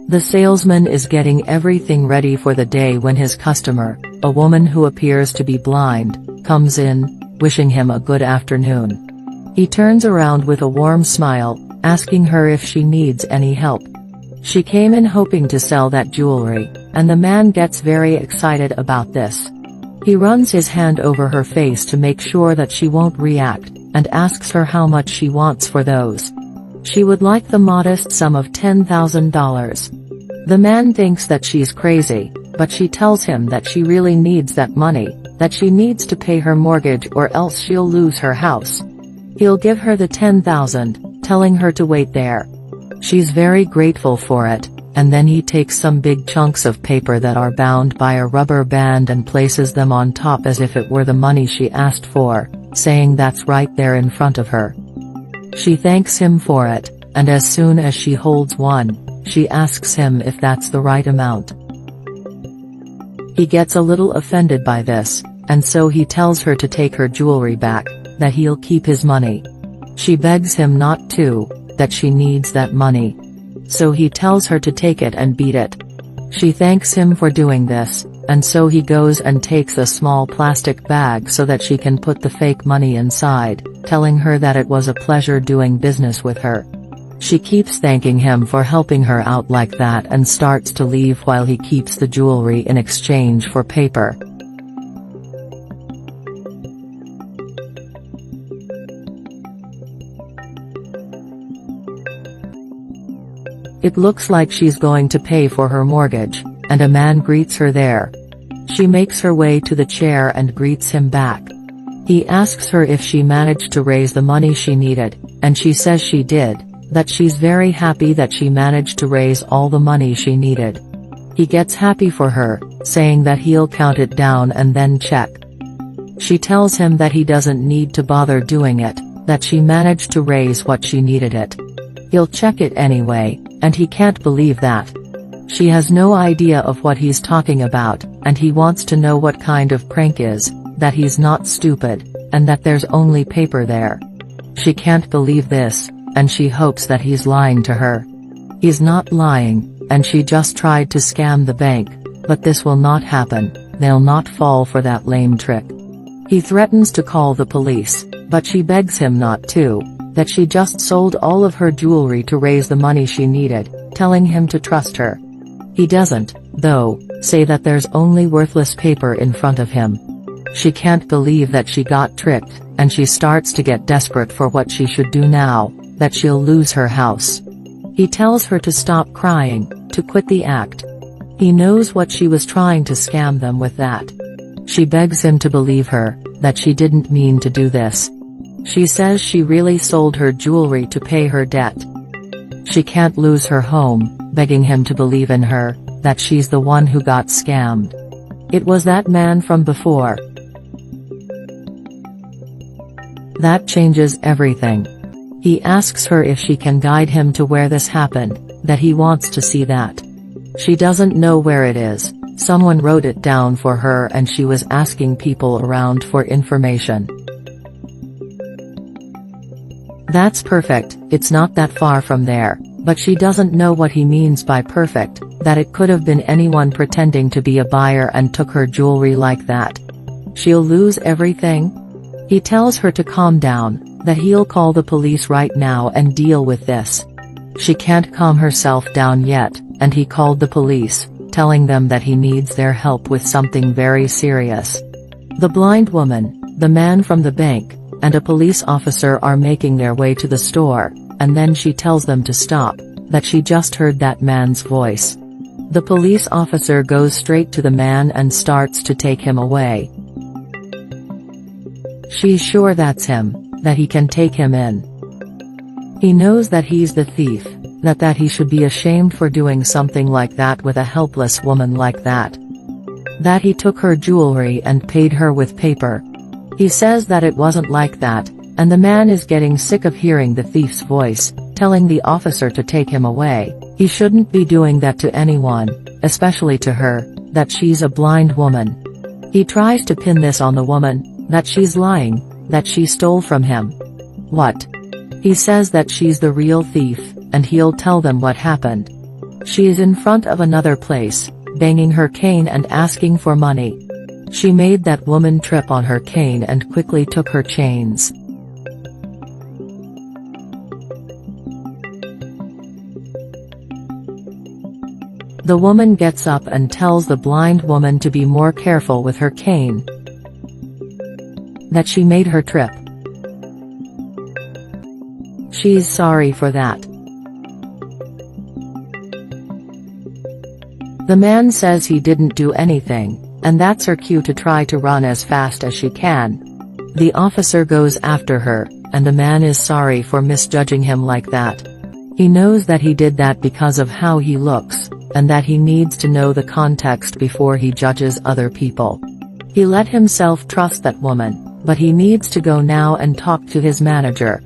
The salesman is getting everything ready for the day when his customer, a woman who appears to be blind, comes in, wishing him a good afternoon. He turns around with a warm smile, asking her if she needs any help. She came in hoping to sell that jewelry, and the man gets very excited about this. He runs his hand over her face to make sure that she won't react, and asks her how much she wants for those. She would like the modest sum of $10,000. The man thinks that she's crazy, but she tells him that she really needs that money, that she needs to pay her mortgage or else she'll lose her house. He'll give her the $10,000, telling her to wait there. She's very grateful for it, and then he takes some big chunks of paper that are bound by a rubber band and places them on top as if it were the money she asked for, saying that's right there in front of her. She thanks him for it, and as soon as she holds one, she asks him if that's the right amount. He gets a little offended by this, and so he tells her to take her jewelry back, that he'll keep his money. She begs him not to, that she needs that money. So he tells her to take it and beat it. She thanks him for doing this, and so he goes and takes a small plastic bag so that she can put the fake money inside, telling her that it was a pleasure doing business with her. She keeps thanking him for helping her out like that and starts to leave while he keeps the jewelry in exchange for paper. It looks like she's going to pay for her mortgage, and a man greets her there. She makes her way to the chair and greets him back. He asks her if she managed to raise the money she needed, and she says she did, that she's very happy that she managed to raise all the money she needed. He gets happy for her, saying that he'll count it down and then check. She tells him that he doesn't need to bother doing it, that she managed to raise what she needed it. He'll check it anyway, and he can't believe that. She has no idea of what he's talking about, and he wants to know what kind of prank is, that he's not stupid, and that there's only paper there. She can't believe this, and she hopes that he's lying to her. He's not lying, and she just tried to scam the bank, but this will not happen, they'll not fall for that lame trick. He threatens to call the police, but she begs him not to, that she just sold all of her jewelry to raise the money she needed, telling him to trust her. He doesn't, though, say that there's only worthless paper in front of him. She can't believe that she got tricked, and she starts to get desperate for what she should do now, that she'll lose her house. He tells her to stop crying, to quit the act. He knows what she was trying to scam them with that. She begs him to believe her, that she didn't mean to do this. She says she really sold her jewelry to pay her debt. She can't lose her home, begging him to believe in her, that she's the one who got scammed. It was that man from before. That changes everything. He asks her if she can guide him to where this happened, that he wants to see that. She doesn't know where it is, someone wrote it down for her and she was asking people around for information. That's perfect, it's not that far from there, but she doesn't know what he means by perfect, that it could have been anyone pretending to be a buyer and took her jewelry like that. She'll lose everything? He tells her to calm down, that he'll call the police right now and deal with this. She can't calm herself down yet, and he called the police, telling them that he needs their help with something very serious. The blind woman, the man from the bank, and a police officer are making their way to the store, and then she tells them to stop, that she just heard that man's voice. The police officer goes straight to the man and starts to take him away. She's sure that's him, that he can take him in. He knows that he's the thief, that he should be ashamed for doing something like that with a helpless woman like that. That he took her jewelry and paid her with paper. He says that it wasn't like that, and the man is getting sick of hearing the thief's voice, telling the officer to take him away. He shouldn't be doing that to anyone, especially to her, that she's a blind woman. He tries to pin this on the woman, that she's lying, that she stole from him. What? He says that she's the real thief, and he'll tell them what happened. She is in front of another place, banging her cane and asking for money. She made that woman trip on her cane and quickly took her chains. The woman gets up and tells the blind woman to be more careful with her cane, that she made her trip. She's sorry for that. The man says he didn't do anything, and that's her cue to try to run as fast as she can. The officer goes after her, and the man is sorry for misjudging him like that. He knows that he did that because of how he looks, and that he needs to know the context before he judges other people. He let himself trust that woman, but he needs to go now and talk to his manager.